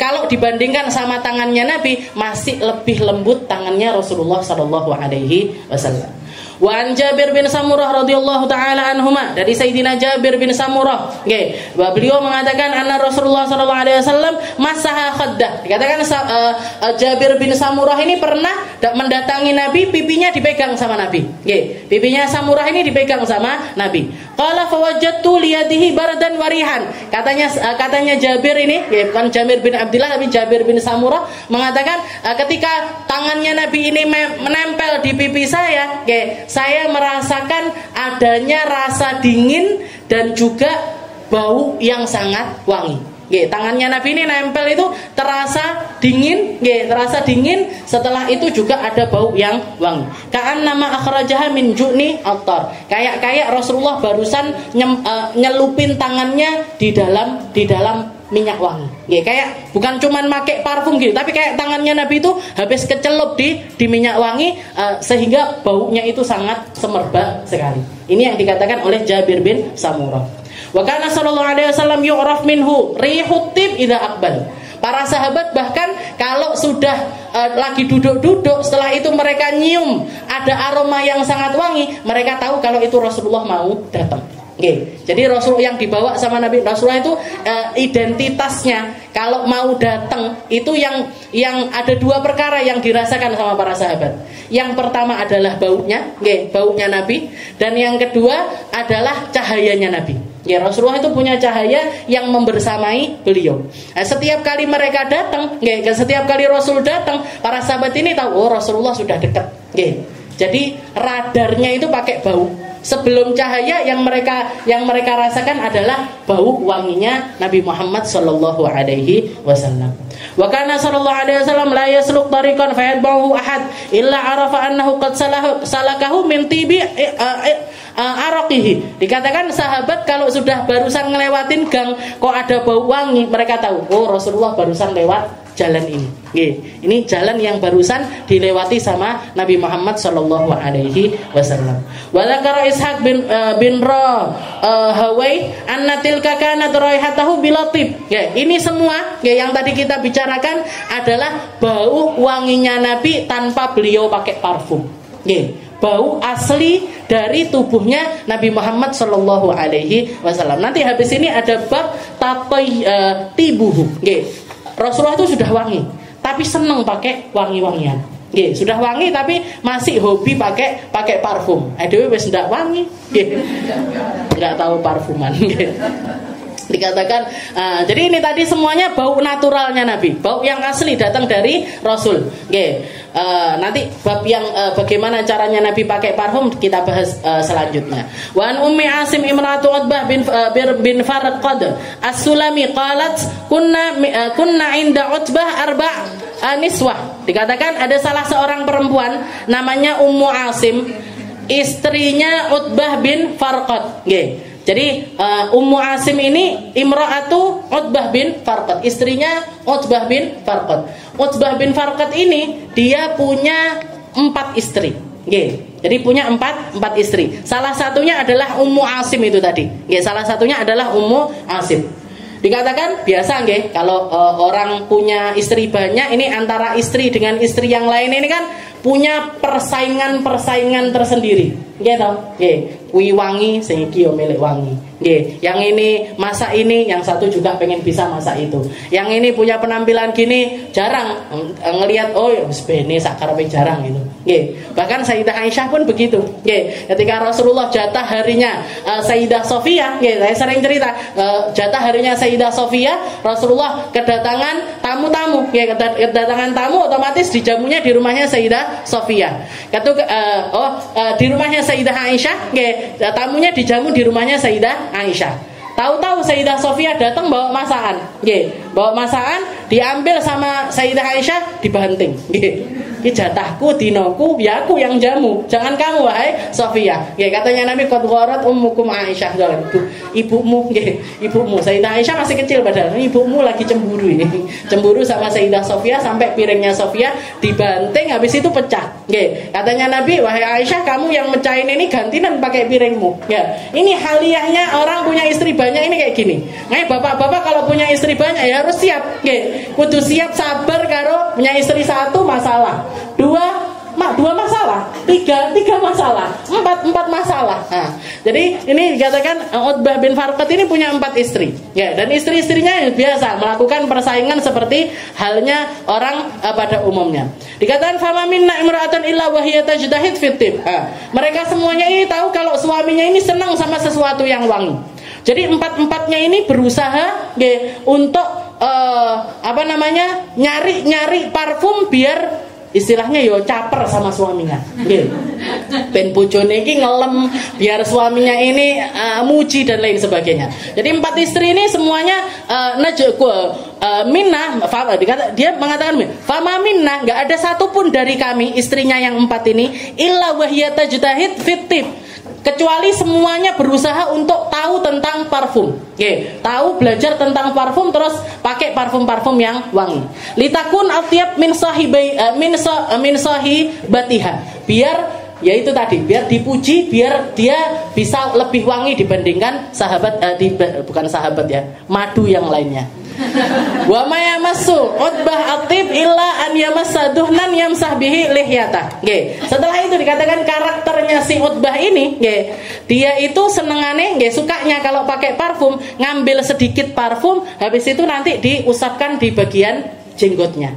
kalau dibandingkan sama tangannya Nabi masih lebih lembut tangannya Rasulullah sallallahu alaihi wasallam. Wa an Jabir bin Samurah radhiyallahu taala anhuma, dari Sayyidina Jabir bin Samurah, beliau mengatakan anna Rasulullah sallallahu alaihi wasallam masaha khaddah. Dikatakan Jabir bin Samurah ini pernah mendatangi Nabi, pipinya dipegang sama Nabi. Pipinya Samurah ini dipegang sama Nabi. Qala fawajadtu liyadihi baradan warihan. Katanya Jabir ini, bukan Jabir bin Abdullah tapi Jabir bin Samurah mengatakan ketika tangannya Nabi ini menempel di pipi saya merasakan adanya rasa dingin dan juga bau yang sangat wangi. Tangannya Nabi ini nempel itu terasa dingin, setelah itu juga ada bau yang wangi. Ka'an nama akhrajaha min ju'ni attar. Kayak Rasulullah barusan nyelupin tangannya di dalam minyak wangi. Kayak bukan cuman pakai parfum gitu, tapi kayak tangannya Nabi itu habis kecelup di minyak wangi, sehingga baunya itu sangat semerbak sekali. Ini yang dikatakan oleh Jabir bin Samurah. Wa kana sallallahu alaihi wasallam yu'raf minhu rihut tib idza aqbal. Para sahabat bahkan kalau sudah lagi duduk-duduk, setelah itu mereka nyium ada aroma yang sangat wangi, mereka tahu kalau itu Rasulullah mau datang. Jadi Rasul yang dibawa sama Nabi Rasulullah itu identitasnya kalau mau datang itu yang ada dua perkara yang dirasakan sama para sahabat. Yang pertama adalah baunya Nabi, dan yang kedua adalah cahayanya Nabi. Rasulullah itu punya cahaya yang membersamai beliau. Setiap kali mereka datang, setiap kali Rasul datang, para sahabat ini tahu, oh Rasulullah sudah dekat. Jadi radarnya itu pakai bau. sebelum cahaya yang mereka rasakan adalah bau wanginya Nabi Muhammad sallallahu alaihi wasallam. Wa kana sallallahu alaihi wasallam la yasluk tariqan fayadbahu ahad illa arafa annahu qad salakahu min tibi araqihi. Dikatakan sahabat kalau sudah barusan ngelewatin gang kok ada bau wangi, mereka tahu, oh Rasulullah barusan lewat jalan ini. Ini jalan yang barusan dilewati sama Nabi Muhammad sallallahu alaihi wasallam. Wa dzakara Ishaq bin Rahawai anna tilka kanat raihatahu bilatib. Ini semua yang tadi kita bicarakan adalah bau wanginya Nabi tanpa beliau pakai parfum. Bau asli dari tubuhnya Nabi Muhammad sallallahu alaihi wasallam. Nanti habis ini ada bab tibuhu. Rasulullah itu sudah wangi, tapi seneng pakai wangi-wangian. Sudah wangi tapi masih hobi pakai parfum. Dewe wis ndak wangi, nggak tahu parfuman. Dikatakan, jadi ini tadi semuanya bau naturalnya Nabi, bau yang asli datang dari Rasul. Nanti bab yang bagaimana caranya Nabi pakai parfum kita bahas selanjutnya. Wa an Ummi Asim imratu Utbah bin Farqad As-Sulami qalat kunna inda Utbah niswah. Dikatakan ada salah seorang perempuan namanya Ummu Asim, istrinya Utbah bin Farqad. Jadi Ummu Asim ini imra'atu Utbah bin Farqad, istrinya Utbah bin Farqad. Utbah bin Farqad ini dia punya 4 istri. Jadi punya 4 istri. Salah satunya adalah Ummu Asim itu tadi. Salah satunya adalah Ummu Asim. Dikatakan biasa kalau orang punya istri banyak, ini antara istri dengan istri yang lain ini kan punya persaingan tersendiri. Kui wangi sing iki yo milik wangi. Yang ini masak ini, yang satu juga pengen bisa masak itu. Yang ini punya penampilan gini, jarang ngelihat oh wis bene sak karepe jarang gitu. Bahkan Sayyidah Aisyah pun begitu. Ketika Rasulullah jatah harinya Sayyidah Sofia, saya sering cerita jatah harinya Sayyidah Sofia, Rasulullah kedatangan tamu-tamu. Kedatangan tamu otomatis dijamunya di rumahnya Sayyidah Sofia. Di rumahnya Sayyidah Aisyah, tamunya dijamu di rumahnya Sayyidah Aisyah. Tahu-tahu Sayyidah Sofia datang bawa masakan. Bawa masakan diambil sama Sayyidah Aisyah, dibanting. Ki jatahku dinoku, ya aku yang jamu. Jangan kamu wahai Sofia. Katanya Nabi qad gharat ummukum Aisyah. Ibumu, ibumu. Sayyidah Aisyah masih kecil padahal. Ibumu lagi cemburu ini. Cemburu sama Sayyidah Sofia sampai piringnya Sofia dibanting, habis itu pecah. Katanya Nabi, wahai Aisyah, kamu yang mecahin ini gantian pakai piringmu. Ini haliahnya orang punya istri banyak ini kayak gini. Bapak-bapak kalau punya istri banyak ya harus siap. Kudu siap sabar karo punya istri satu masalah. Dua masalah, tiga masalah, empat masalah. Jadi ini dikatakan Utbah bin Farqad ini punya 4 istri, dan istri-istrinya biasa melakukan persaingan seperti halnya orang pada umumnya. Dikatakan fama minna imra'atan illa wa hiya tajdahid fit tib. Mereka semuanya ini tahu kalau suaminya ini senang sama sesuatu yang wangi. Jadi 4-4-nya ini berusaha untuk nyari parfum biar istilahnya yo caper sama suaminya. Ben bojone iki ngelem biar suaminya ini muji dan lain sebagainya. Jadi 4 istri ini semuanya minnah, dia mengatakan fama minnah, enggak ada satupun dari kami istrinya yang 4 ini illa wahiyata tajtahid fit tib, kecuali semuanya berusaha untuk tahu tentang parfum. Tahu belajar tentang parfum terus pakai parfum-parfum yang wangi. Litakun atyab min sahibatiha. Biar yaitu tadi, biar dipuji, biar dia bisa lebih wangi dibandingkan bukan sahabat ya, madu yang lainnya. Wa ma yamassu Utbah atib illa an yamassa duhnan yamsah bihi lihyata. Setelah itu dikatakan karakternya si Utbah ini, dia itu senengane, sukanya kalau pakai parfum ngambil sedikit parfum, habis itu nanti diusapkan di bagian jenggotnya.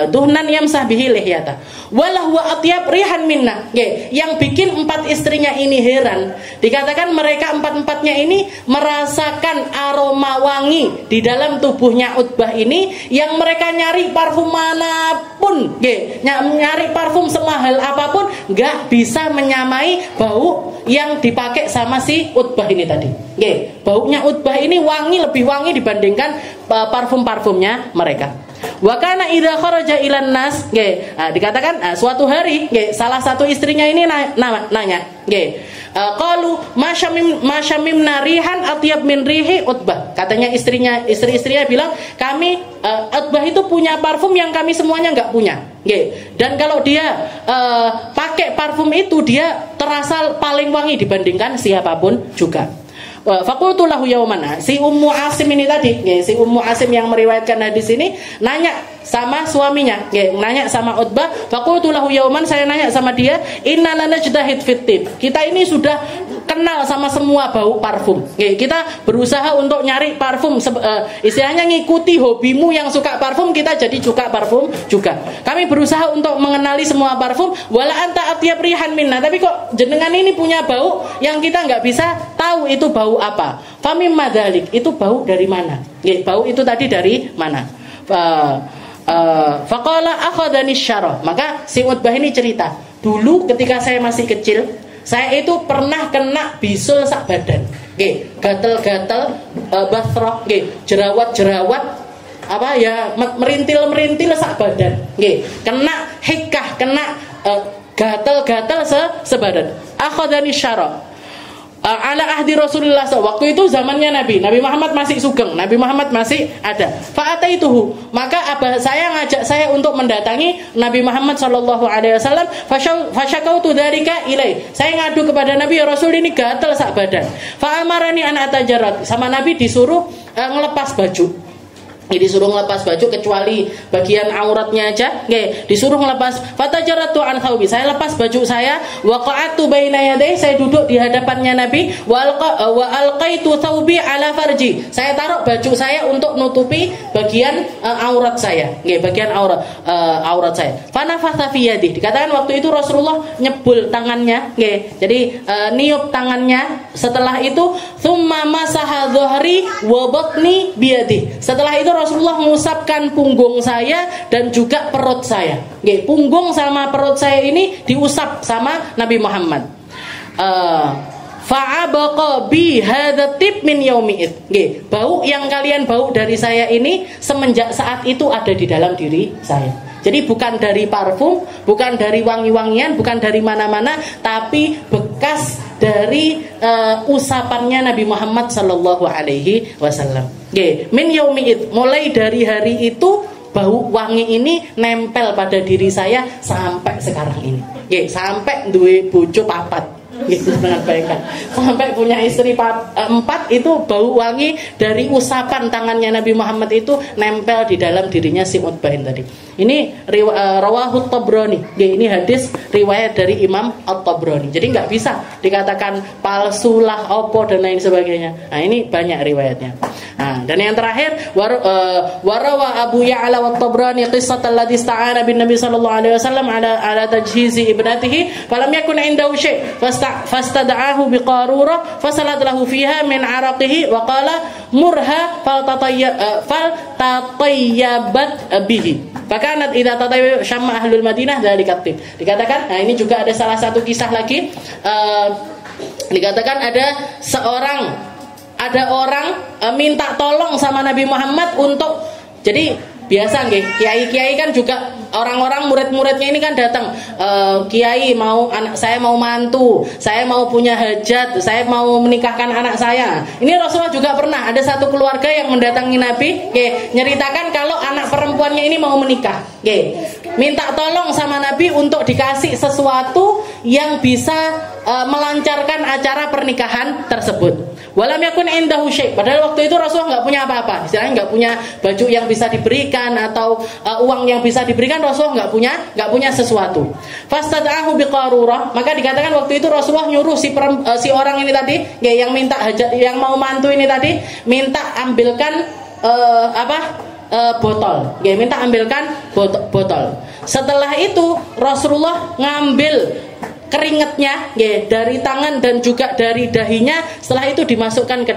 Duhnan yamsah bihi lihyata. Walahu atyab rihan minna. Yang bikin 4 istrinya ini heran, dikatakan mereka 4-4-nya ini merasakan aroma wangi di dalam tubuhnya Utbah ini yang mereka nyari parfum manapun, nyari parfum semahal apapun nggak bisa menyamai bau yang dipakai sama si Utbah ini tadi. Nggih, baunya Utbah ini lebih wangi dibandingkan parfum-parfumnya mereka. Wa kana idza kharaja ilan nas, nggih. Dikatakan suatu hari, nggih, salah satu istrinya ini nanya, nggih. Qalu masyamim narihan atyab min rihi Utbah. Katanya istri-istrinya bilang, kami Utbah itu punya parfum yang kami semuanya enggak punya. Nggih. Dan kalau dia pakai parfum itu, dia terasa paling wangi dibandingkan siapapun juga. Fakultu lahu yauman, si Ummu Asim ini tadi, si Ummu Asim yang meriwayatkan hadis ini nanya sama suaminya, nanya sama Utbah. Fakultu lahu yauman, saya nanya sama dia, inna lanajdahid fit tib. Kita ini sudah kenal sama semua bau parfum. Kita berusaha untuk nyari parfum, istilahnya ngikuti hobimu yang suka parfum, kita jadi suka parfum juga. Kami berusaha untuk mengenali semua parfum. Wala anta atyab rihan minna, tapi kok jenengan ini punya bau yang kita nggak bisa tahu itu bau apa. Famim madalik, itu bau dari mana? Bau itu tadi dari mana? Faqala akhadani syarah. Maka si Utbah ini cerita, dulu ketika saya masih kecil, saya itu pernah kena bisul sak badan. Gatel-gatel, basroh, jerawat-jerawat, apa ya, merintil-merintil sak badan. Kena hikah, kena gatel-gatel sebadan. Akhadani syarah. Ala ahdi Rasulullah SAW. Waktu itu zamannya Nabi Muhammad masih sugeng, Nabi Muhammad masih ada. Fa'ataituhu, maka abah saya ngajak saya untuk mendatangi Nabi Muhammad SAW. Fasyakautu dzalika ilai, saya ngadu kepada Nabi, ya Rasul, ini gatal sak badan. Fa'amarani an atajarrat, sama Nabi disuruh ngelepas baju. Disuruh ngelepas baju kecuali bagian auratnya aja, disuruh ngelepas. Fatajaratu an thawbi, saya lepas baju saya. Waqa'atu baina yaday, saya duduk di hadapannya Nabi. Wa alqaitu thawbi ala farji, saya taruh baju saya untuk nutupi bagian aurat saya, bagian aurat saya. Fanafatha fi yadi, dikatakan waktu itu Rasulullah nyebul tangannya, jadi niup tangannya. Setelah itu thumma masaha dhuhri wa batni biyadi, setelah itu Rasulullah mengusapkan punggung saya dan juga perut saya. Punggung sama perut saya ini diusap sama Nabi Muhammad. Fa'abaqa bi hadza tib min yaumi id. Bau yang kalian bau dari saya ini semenjak saat itu ada di dalam diri saya. Jadi bukan dari parfum, bukan dari wangi-wangian, bukan dari mana-mana, tapi bekas dari usapannya Nabi Muhammad sallallahu alaihi wasallam. Min yaumid, mulai dari hari itu bau wangi ini nempel pada diri saya sampai sekarang ini. Sampai duwe bojo papat. Gitu, dengan bayangkan sampai punya istri 4 itu bau wangi dari usapan tangannya Nabi Muhammad itu nempel di dalam dirinya si Utbah tadi. Ini rawahut Tabrani. Ini hadis riwayat dari Imam At-Tabrani. Jadi nggak bisa dikatakan palsu lah, opo dan lain sebagainya. Nah, ini banyak riwayatnya. Nah, dan yang terakhir warawa Abu Ya'la wa Tabrani qissat alladhi ista'ana bin Nabi sallallahu alaihi wasallam ala tajhizi ibnatihi falam yakun indahu syai' fastada'ahu biqarurah fasalat lahu fiha min araqihi wa qala murha faltatayyabat bihi fakanat idza tatayyaba syamma ahlul Madinah dzalika tib. Dikatakan, nah ini juga ada salah satu kisah lagi, dikatakan ada orang minta tolong sama Nabi Muhammad untuk, jadi biasa kiai-kiai kan juga orang-orang murid-muridnya ini kan datang, kiai mau anak saya mau mantu, saya mau punya hajat, saya mau menikahkan anak saya. Ini Rasulullah juga pernah ada satu keluarga yang mendatangi Nabi, nyeritakan kalau anak perempuannya ini mau menikah, minta tolong sama Nabi untuk dikasih sesuatu yang bisa melancarkan acara pernikahan tersebut. Walam yakun indahu syai', padahal waktu itu Rasulullah nggak punya apa-apa, istilahnya nggak punya baju yang bisa diberikan atau uang yang bisa diberikan. Rasulullah nggak punya sesuatu. Fastada'ahu biqarurah, maka dikatakan waktu itu Rasulullah nyuruh si orang ini tadi, yang minta hajat, yang mau mantu ini tadi, minta ambilkan botol, minta ambilkan botol. Setelah itu Rasulullah ngambil keringatnya dari tangan dan juga dari dahinya, setelah itu dimasukkan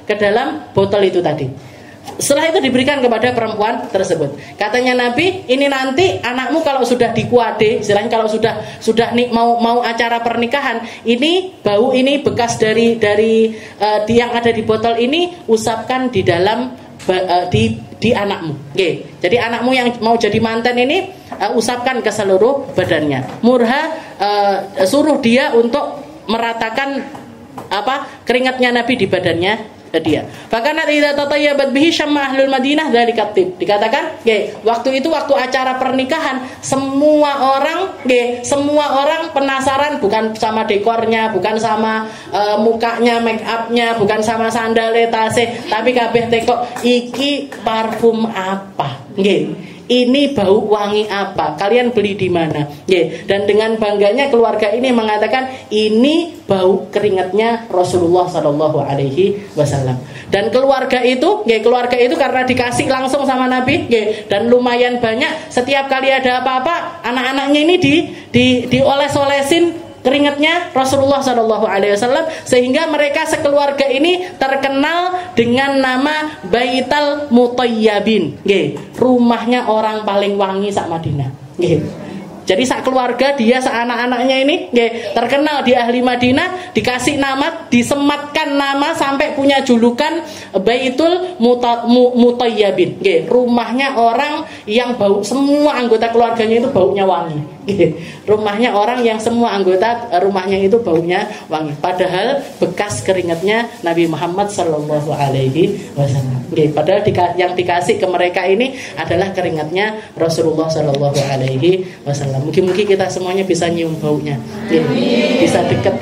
ke dalam botol itu tadi. Setelah itu diberikan kepada perempuan tersebut. Katanya Nabi, ini nanti anakmu kalau sudah dikuade, istilahnya kalau sudah nih mau acara pernikahan, ini bau ini bekas dari yang ada di botol ini, usapkan di dalam di anakmu. Oke. Jadi anakmu yang mau jadi mantan ini usapkan ke seluruh badannya. Murha suruh dia untuk meratakan keringatnya Nabi di badannya dia. Bahkan idza tatayyabat bihi syamma ahlul Madinah dari katib. Dikatakan, waktu itu waktu acara pernikahan semua orang penasaran, bukan sama dekornya, bukan sama mukanya, make upnya, bukan sama sandale, tasih, tapi kabeh tekok iki parfum apa? Ini bau wangi apa? Kalian beli di mana? Dan dengan bangganya keluarga ini mengatakan ini bau keringatnya Rasulullah Shallallahu Alaihi Wasallam. Dan keluarga itu karena dikasih langsung sama Nabi, dan lumayan banyak. Setiap kali ada apa-apa, anak-anaknya ini dioles-olesin keringatnya Rasulullah Shallallahu Alaihi Wasallam, sehingga mereka sekeluarga ini terkenal dengan nama Baital Mutayyabin, rumahnya orang paling wangi sak Madinah. Jadi sak keluarga dia, anak-anaknya ini terkenal di ahli Madinah, dikasih nama, disematkan nama sampai punya julukan Baitul Mutayyabin. Rumahnya orang yang bau, semua anggota keluarganya itu baunya wangi. Rumahnya orang yang semua anggota rumahnya itu baunya wangi. Padahal bekas keringatnya Nabi Muhammad Sallallahu Alaihi Wasallam. Padahal yang dikasih ke mereka ini adalah keringatnya Rasulullah Sallallahu Alaihi Wasallam. Mungkin kita semuanya bisa nyium baunya, bisa dekat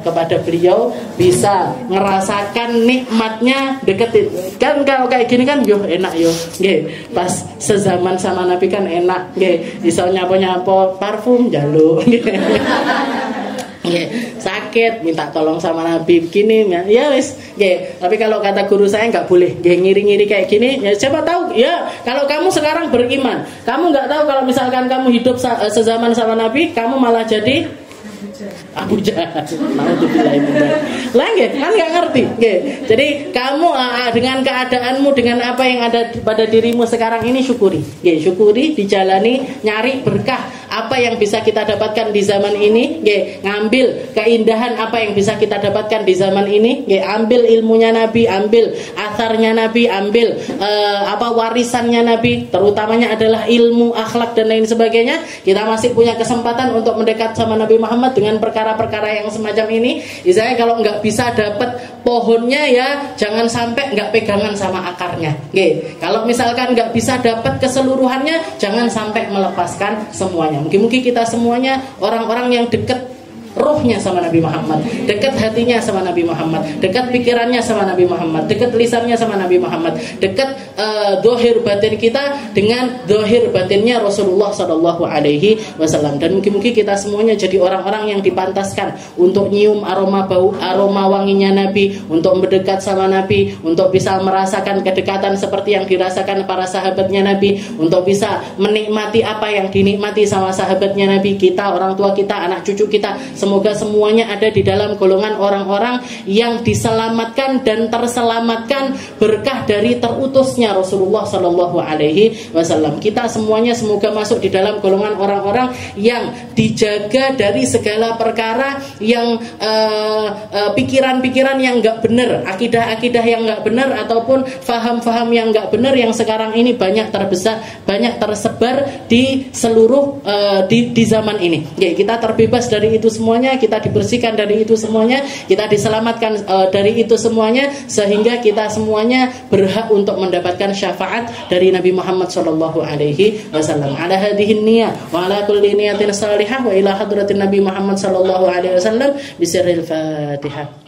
kepada beliau, bisa ngerasakan nikmatnya deketin. Kan kalau kayak gini kan enak pas sezaman sama Nabi kan enak, bisa nyapa parfum jaluk. Sakit minta tolong sama Nabi begini ya wis. Tapi kalau kata guru saya nggak boleh ngiri-ngiri kayak gini. Ya siapa tahu ya, kalau kamu sekarang beriman, kamu nggak tahu kalau misalkan kamu hidup sezaman sama Nabi, kamu malah jadi Abu Jahal. Kan nggak ngerti. Jadi kamu dengan keadaanmu, dengan apa yang ada pada dirimu sekarang ini, syukuri. Syukuri, dijalani, nyari berkah apa yang bisa kita dapatkan di zaman ini. Ngambil keindahan apa yang bisa kita dapatkan di zaman ini. Ambil ilmunya Nabi, ambil atharnya Nabi, ambil warisannya Nabi, terutamanya adalah ilmu, akhlak dan lain sebagainya. Kita masih punya kesempatan untuk mendekat sama Nabi Muhammad dengan perkara-perkara yang semacam ini. Misalnya kalau nggak bisa dapat pohonnya, ya jangan sampai nggak pegangan sama akarnya. Kalau misalkan nggak bisa dapat keseluruhannya, jangan sampai melepaskan semuanya. Mungkin kita semuanya orang-orang yang dekat rohnya sama Nabi Muhammad, dekat hatinya sama Nabi Muhammad, dekat pikirannya sama Nabi Muhammad, dekat lisannya sama Nabi Muhammad, dekat dohir batin kita dengan dohir batinnya Rasulullah Sallallahu Alaihi Wasallam. Dan mungkin kita semuanya jadi orang-orang yang dipantaskan untuk nyium aroma wanginya Nabi, untuk mendekat sama Nabi, untuk bisa merasakan kedekatan seperti yang dirasakan para sahabatnya Nabi, untuk bisa menikmati apa yang dinikmati sama sahabatnya Nabi. Kita, orang tua kita, anak cucu kita, semoga semuanya ada di dalam golongan orang-orang yang diselamatkan dan terselamatkan berkah dari terutusnya Rasulullah Sallallahu Alaihi Wasallam. Kita semuanya semoga masuk di dalam golongan orang-orang yang dijaga dari segala perkara yang pikiran-pikiran yang nggak benar, akidah-akidah yang nggak benar, ataupun faham-faham yang nggak benar yang sekarang ini banyak tersebar di seluruh di zaman ini. Kita terbebas dari itu semua, kita dibersihkan dari itu semuanya, kita diselamatkan dari itu semuanya, sehingga kita semuanya berhak untuk mendapatkan syafaat dari Nabi Muhammad sallallahu alaihi wasallam. Ala hadhihi niyyah wa ala kulli niyatin salihah wa ila hadratin Nabi Muhammad sallallahu alaihi wasallam bisirril Fatihah.